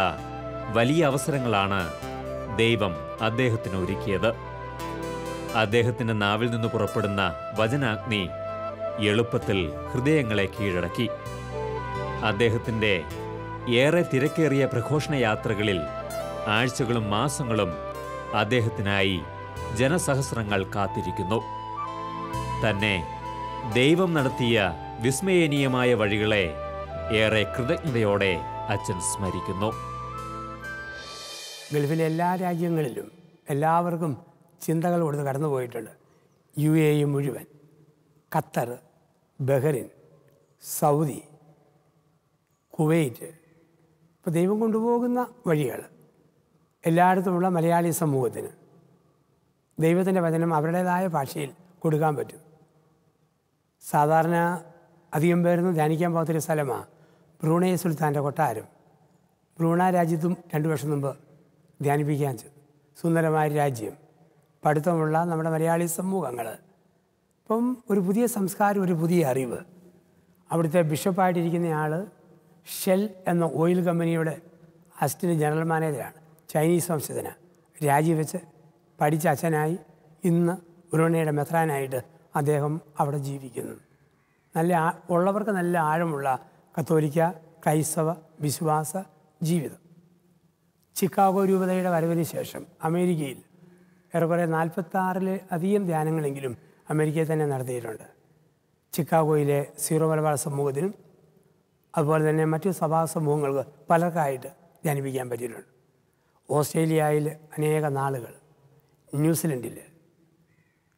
വലിയ അവസരങ്ങളാണ് ദൈവം അദ്ദേഹത്തിന് ഒരുക്കിയത്. അദ്ദേഹത്തിൻ്റെ നാവിൽ നിന്ന് പുറപ്പെടുന്ന വചനാഗ്നി എളുപ്പത്തിൽ ഹൃദയങ്ങളെ കീഴടക്കി. അദ്ദേഹത്തിൻ്റെ ഏറെ തിരക്കേറിയ പ്രഘോഷണ യാത്രകളിൽ ആഴ്ചകളും മാസങ്ങളും അദ്ദേഹത്തിനായി ജനസഹസ്രങ്ങൾ കാത്തിരിക്കുന്നു. തന്നെ ദൈവം നടത്തിയ വിസ്മയനീയമായ വഴികളെ ഏറെ കൃതജ്ഞതയോടെ അച്ഛൻ സ്മരിക്കുന്നു. ഗൾഫിലെ എല്ലാ രാജ്യങ്ങളിലും എല്ലാവർക്കും ചിന്തകൾ കൊടുത്ത് കടന്നുപോയിട്ടുണ്ട്. UAE മുഴുവൻ, ഖത്തർ, ബഹ്റിൻ, സൗദി, കുവൈറ്റ്. ഇപ്പോൾ ദൈവം കൊണ്ടുപോകുന്ന വഴികൾ എല്ലായിടത്തുമുള്ള മലയാളി സമൂഹത്തിന് ദൈവത്തിൻ്റെ വചനം അവരുടേതായ ഭാഷയിൽ കൊടുക്കാൻ പറ്റും. സാധാരണ അധികം പേരൊന്നും ധ്യാനിക്കാൻ പോകാത്തൊരു സ്ഥലമാണ് ബ്രൂണൈ സുൽത്താൻ്റെ കൊട്ടാരം. ബ്രൂണ രാജ്യത്തും 2 വർഷം മുമ്പ് ധ്യാനിപ്പിക്കാൻ ചെന്നു. സുന്ദരമായ രാജ്യം, പഠിത്തമുള്ള നമ്മുടെ മലയാളി സമൂഹങ്ങൾ. ഇപ്പം ഒരു പുതിയ സംസ്കാരം, ഒരു പുതിയ അറിവ്. അവിടുത്തെ ബിഷപ്പായിട്ടിരിക്കുന്നയാൾ ഷെൽ എന്ന ഓയിൽ കമ്പനിയുടെ അസിസ്റ്റൻറ്റ് ജനറൽ മാനേജറാണ്. ചൈനീസ് വംശജനാണ്. രാജിവെച്ച് പഠിച്ച അച്ഛനായി ഇന്ന് ബ്രൂണയുടെ മെത്രാനായിട്ട് അദ്ദേഹം അവിടെ ജീവിക്കുന്നു. ഉള്ളവർക്ക് നല്ല ആഴമുള്ള കത്തോലിക്ക ക്രൈസ്തവ വിശ്വാസ ജീവിതം. ചിക്കാഗോ രൂപതയുടെ വരവിന് ശേഷം അമേരിക്കയിൽ ഏറെക്കുറെ 46-ലധികം ധ്യാനങ്ങളെങ്കിലും അമേരിക്കയിൽ തന്നെ നടത്തിയിട്ടുണ്ട്. ചിക്കാഗോയിലെ സീറോ മലബാർ സമൂഹത്തിനും അതുപോലെ തന്നെ മറ്റു സഭാ സമൂഹങ്ങൾക്ക് പലർക്കായിട്ട് ധ്യാനിപ്പിക്കാൻ പറ്റിയിട്ടുണ്ട്. ഓസ്ട്രേലിയയിൽ അനേക നാളുകൾ, ന്യൂസിലൻഡിൽ,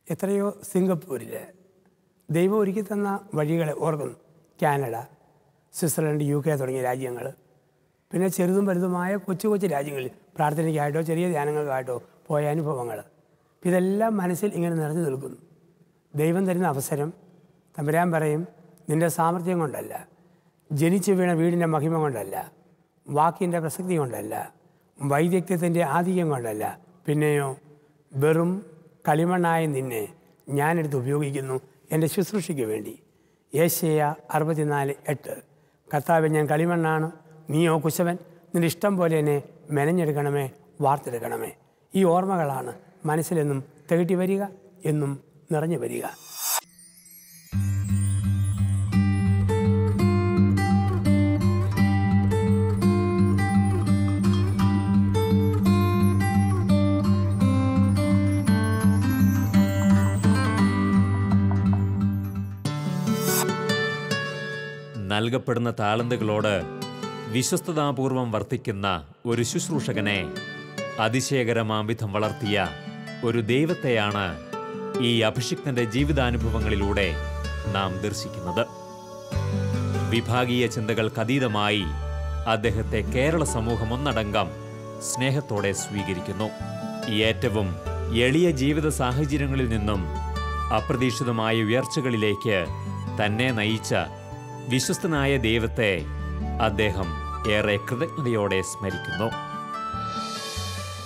എത്രയോ സിംഗപ്പൂരിൽ ദൈവം ഒരുക്കി തന്ന വഴികളെ ഓർക്കുന്നു. കാനഡ, സ്വിറ്റ്സർലൻഡ്, UK തുടങ്ങിയ രാജ്യങ്ങൾ, പിന്നെ ചെറുതും വലുതുമായ കൊച്ചു കൊച്ചു രാജ്യങ്ങളിൽ പ്രാർത്ഥനയ്ക്കായിട്ടോ ചെറിയ ധ്യാനങ്ങൾക്കായിട്ടോ പോയ അനുഭവങ്ങൾ. ഇതെല്ലാം മനസ്സിൽ ഇങ്ങനെ നിറഞ്ഞു നിൽക്കുന്നു. ദൈവം തരുന്ന അവസരം, തമ്പുരാൻ പറയും, നിൻ്റെ സാമർഥ്യം കൊണ്ടല്ല, ജനിച്ചു വീണ വീടിൻ്റെ മഹിമ കൊണ്ടല്ല, വാക്കിൻ്റെ പ്രസക്തി കൊണ്ടല്ല, വൈദഗ്ധ്യത്തിൻ്റെ ആധിക്യം കൊണ്ടല്ല, പിന്നെയോ വെറും കളിമണ്ണായ നിന്നെ ഞാനെടുത്ത് ഉപയോഗിക്കുന്നു എൻ്റെ ശുശ്രൂഷയ്ക്ക് വേണ്ടി. യേശയ്യ 64:8. കർത്താവേ, ഞാൻ കളിമണ്ണാണ്, നീയോ കുശവൻ, നിൻ്റെ ഇഷ്ടം പോലെ എന്നെ മെനഞ്ഞെടുക്കണമേ, വാർത്തെടുക്കണമേ. ഈ ഓർമ്മകളാണ് മനസ്സിലെന്നും തികട്ടി വരിക, എന്നും നിറഞ്ഞു വരിക. നൽകപ്പെടുന്ന താലന്തുകളോട് വിശ്വസ്തതാപൂർവം വർത്തിക്കുന്ന ഒരു ശുശ്രൂഷകനെ അതിശയകരമാം വിധം വളർത്തിയ ഒരു ദൈവത്തെയാണ് ഈ അഭിഷിക്തന്റെ ജീവിതാനുഭവങ്ങളിലൂടെ നാം ദർശിക്കുന്നത്. വിഭാഗീയ ചിന്തകൾക്കതീതമായി അദ്ദേഹത്തെ കേരള സമൂഹം ഒന്നടങ്കം സ്നേഹത്തോടെ സ്വീകരിക്കുന്നു. ഏറ്റവും എളിയ ജീവിത സാഹചര്യങ്ങളിൽ നിന്നും അപ്രതീക്ഷിതമായ ഉയർച്ചകളിലേക്ക് തന്നെ നയിച്ച വിശ്വസ്തനായ ദൈവത്തെ അദ്ദേഹം ഏറെ കൃതജ്ഞതയോടെ സ്മരിക്കുന്നു.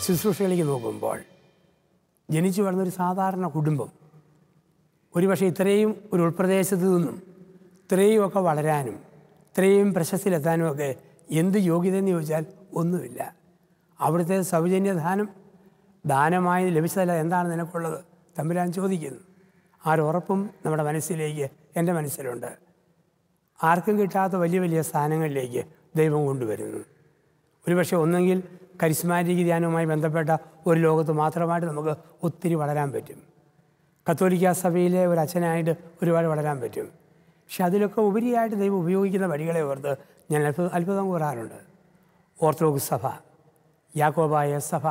ശുശ്രൂഷകളിലേക്ക് നോക്കുമ്പോൾ ജനിച്ചു വളർന്നൊരു സാധാരണ കുടുംബം ഒരുപക്ഷെ ഇത്രയും ഒരു ഉൾപ്രദേശത്ത് നിന്നും ഇത്രയുമൊക്കെ വളരാനും ഇത്രയും പ്രശസ്തിയിലെത്താനും ഒക്കെ എന്ത് യോഗ്യതയെന്ന് ചോദിച്ചാൽ ഒന്നുമില്ല. അവിടുത്തെ സൗജന്യദാനം ദാനമായി ലഭിച്ചതല്ല, എന്താണ് നിനക്കുള്ളത് തമ്പുരാൻ ചോദിക്കുന്നു. ആ ഒരു ഉറപ്പും നമ്മുടെ മനസ്സിലേക്ക്, എൻ്റെ മനസ്സിലുണ്ട്. ആർക്കും കിട്ടാത്ത വലിയ വലിയ സ്ഥാനങ്ങളിലേക്ക് ദൈവം കൊണ്ടുവരുന്നു. ഒരുപക്ഷെ ഒന്നെങ്കിൽ കരിസ്മാറ്റിക് ധ്യാനവുമായി ബന്ധപ്പെട്ട ഒരു ലോകത്ത് മാത്രമായിട്ട് നമുക്ക് ഒത്തിരി വളരാൻ പറ്റും. കത്തോലിക്ക സഭയിലെ ഒരു അച്ഛനായിട്ട് ഒരുപാട് വളരാൻ പറ്റും. പക്ഷെ അതിലൊക്കെ ഉപരിയായിട്ട് ദൈവം ഉപയോഗിക്കുന്ന വഴികളെ ഓർത്ത് ഞാൻ അത്ഭുതം കൂറാറുണ്ട്. ഓർത്തഡോക്സ് സഭ, യാക്കോബായ സഭ,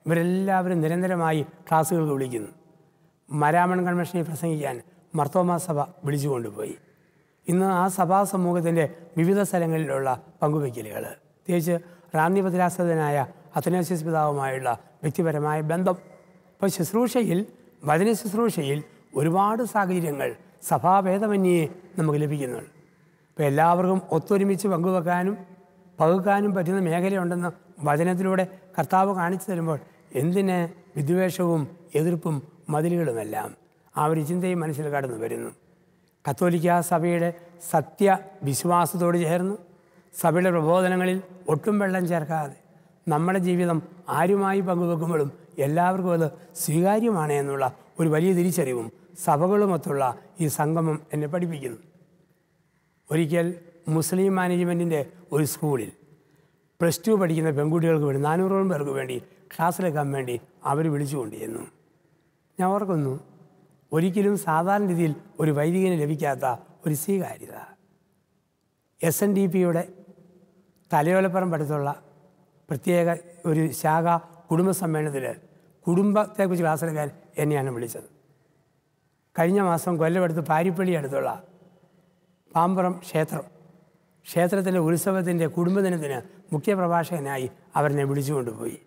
ഇവരെല്ലാവരും നിരന്തരമായി ക്ലാസ്സുകൾക്ക് വിളിക്കുന്നു. മരാമൺ കൺവെൻഷനിൽ പ്രസംഗിക്കാൻ മർത്തോമാ സഭ വിളിച്ചു കൊണ്ടുപോയി. ഇന്ന് ആ സഭാ സമൂഹത്തിൻ്റെ വിവിധ സ്ഥലങ്ങളിലുള്ള പങ്കുവയ്ക്കലുകൾ, പ്രത്യേകിച്ച് റാന്നി ഭദ്രാസനായ അത്തനാസ്യോസ് പിതാവുമായുള്ള വ്യക്തിപരമായ ബന്ധം. ഇപ്പോൾ ശുശ്രൂഷയിൽ, വചന ശുശ്രൂഷയിൽ ഒരുപാട് സാഹചര്യങ്ങൾ സഭാഭേദമന്യേ നമുക്ക് ലഭിക്കുന്നുണ്ട്. ഇപ്പോൾ എല്ലാവർക്കും ഒത്തൊരുമിച്ച് പങ്കുവെക്കാനും പകുക്കാനും പറ്റുന്ന മേഖലയുണ്ടെന്ന് വചനത്തിലൂടെ കർത്താവ് കാണിച്ചു തരുമ്പോൾ എന്തിന് വിദ്വേഷവും എതിർപ്പും മതിലുകളുമെല്ലാം ആ ഒരു ചിന്തയും മനസ്സിൽ കടന്നു വരുന്നു. കത്തോലിക്ക സഭയുടെ സത്യവിശ്വാസത്തോട് ചേർന്ന് സഭയുടെ പ്രബോധനങ്ങളിൽ ഒട്ടും വെള്ളം ചേർക്കാതെ നമ്മുടെ ജീവിതം ആരുമായി പങ്കുവെക്കുമ്പോഴും എല്ലാവർക്കും അത് സ്വീകാര്യമാണ് എന്നുള്ള ഒരു വലിയ തിരിച്ചറിവും സഭകളുമൊത്തുള്ള ഈ സംഗമം എന്നെ പഠിപ്പിക്കുന്നു. ഒരിക്കൽ മുസ്ലിം മാനേജ്മെൻറ്റിൻ്റെ ഒരു സ്കൂളിൽ +2 പഠിക്കുന്ന പെൺകുട്ടികൾക്ക് വേണ്ടി 400 പേർക്ക് വേണ്ടി ക്ലാസ്സിലെക്കാൻ വേണ്ടി അവർ വിളിച്ചുകൊണ്ട് ചെന്നു. ഞാൻ ഓർക്കുന്നു, ഒരിക്കലും സാധാരണ രീതിയിൽ ഒരു വൈദികന് ലഭിക്കാത്ത ഒരു സ്വീകാര്യത. SNDPയുടെ തലയോലപ്പുറം അടുത്തുള്ള പ്രത്യേക ഒരു ശാഖ കുടുംബ സമ്മേളനത്തിൽ കുടുംബത്തെക്കുറിച്ച് ക്ലാസ്സെടുക്കാൻ എന്നെയാണ് വിളിച്ചത്. കഴിഞ്ഞ മാസം കൊല്ലപ്പെടുത്ത് പാരിപ്പള്ളി അടുത്തുള്ള പാമ്പുറം ക്ഷേത്രത്തിൻ്റെ ഉത്സവത്തിൻ്റെ കുടുംബദിനത്തിന് മുഖ്യപ്രഭാഷകനായി അവരെന്നെ വിളിച്ചുകൊണ്ടുപോയി.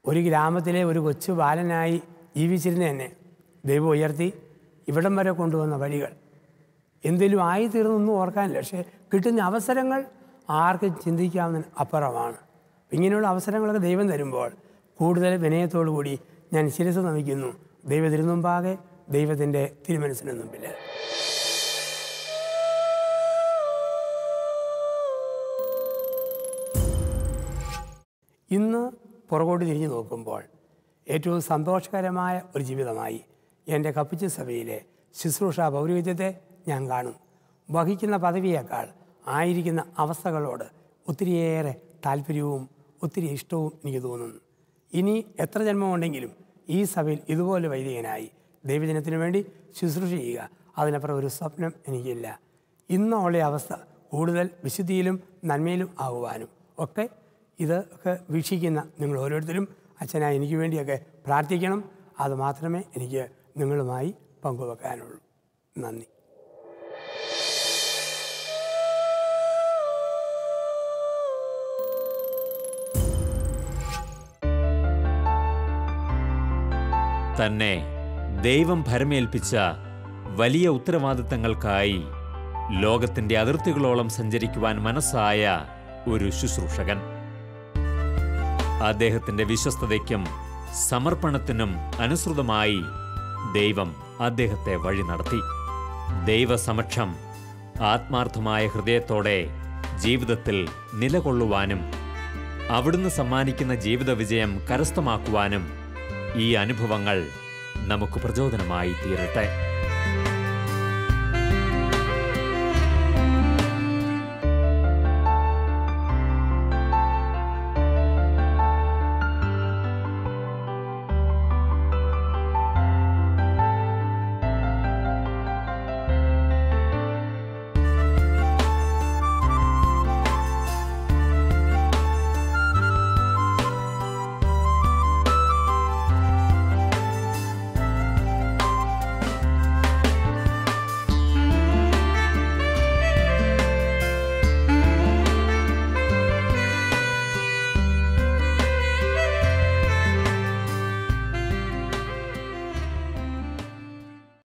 ഒരു ഗ്രാമത്തിലെ ഒരു കൊച്ചു ബാലനായി ജീവിച്ചിരുന്ന എന്നെ ദൈവം ഉയർത്തി ഇവിടം വരെ കൊണ്ടുവന്ന വഴികൾ എന്തെങ്കിലും ആയിത്തീർന്നൊന്നും ഓർക്കാനില്ല. പക്ഷേ കിട്ടുന്ന അവസരങ്ങൾ ആർക്കും ചിന്തിക്കാവുന്ന അപ്പുറമാണ്. ഇങ്ങനെയുള്ള അവസരങ്ങളൊക്കെ ദൈവം തരുമ്പോൾ കൂടുതൽ വിനയത്തോടു കൂടി ഞാൻ ശിരസ് നമിക്കുന്നു ദൈവത്തിനു മുമ്പാകെ, ദൈവത്തിൻ്റെ തിരുമനസ്സിന് മുമ്പിൽ. ഇന്ന് പുറകോട്ട് തിരിഞ്ഞു നോക്കുമ്പോൾ ഏറ്റവും സന്തോഷകരമായ ഒരു ജീവിതമായി എൻ്റെ കപ്പിച്ച സഭയിലെ ശുശ്രൂഷാ പൗരോഹിത്യത്തെ ഞാൻ കാണും. വഹിക്കുന്ന പദവിയേക്കാൾ ആയിരിക്കുന്ന അവസ്ഥകളോട് ഒത്തിരിയേറെ താല്പര്യവും ഒത്തിരി ഇഷ്ടവും എനിക്ക് തോന്നുന്നു. ഇനി എത്ര ജന്മമുണ്ടെങ്കിലും ഈ സഭയിൽ ഇതുപോലെ വൈദികനായി ദൈവജനത്തിനു വേണ്ടി ശുശ്രൂഷ ചെയ്യുക, അതിനപ്പുറം ഒരു സ്വപ്നം എനിക്കില്ല. ഇന്നുള്ള അവസ്ഥ കൂടുതൽ വിശുദ്ധിയിലും നന്മയിലും ആകുവാനും ഒക്കെ ഇതൊക്കെ വീക്ഷിക്കുന്ന നിങ്ങൾ ഓരോരുത്തരും അച്ഛനായി എനിക്ക് വേണ്ടിയൊക്കെ പ്രാർത്ഥിക്കണം. അതുമാത്രമേ എനിക്ക് നിങ്ങളുമായി പങ്കുവെക്കാനുള്ളൂ. നന്ദി. തന്നെ ദൈവം ഭരമേൽപ്പിച്ച വലിയ ഉത്തരവാദിത്തങ്ങൾക്കായി ലോകത്തിന്റെ അതിർത്തികളോളം സഞ്ചരിക്കുവാൻ മനസ്സായ ഒരു ശുശ്രൂഷകൻ. അദ്ദേഹത്തിന്റെ വിശ്വസ്തതയ്ക്കും സമർപ്പണത്തിനും അനുസൃതമായി ദൈവം അദ്ദേഹത്തെ വഴി നടത്തി. ദൈവസമക്ഷം ആത്മാർത്ഥമായ ഹൃദയത്തോടെ ജീവിതത്തിൽ നിലകൊള്ളുവാനും അവിടുന്ന് സമ്മാനിക്കുന്ന ജീവിത വിജയം കരസ്ഥമാക്കുവാനും ഈ അനുഭവങ്ങൾ നമുക്ക് പ്രചോദനമായി തീരട്ടെ.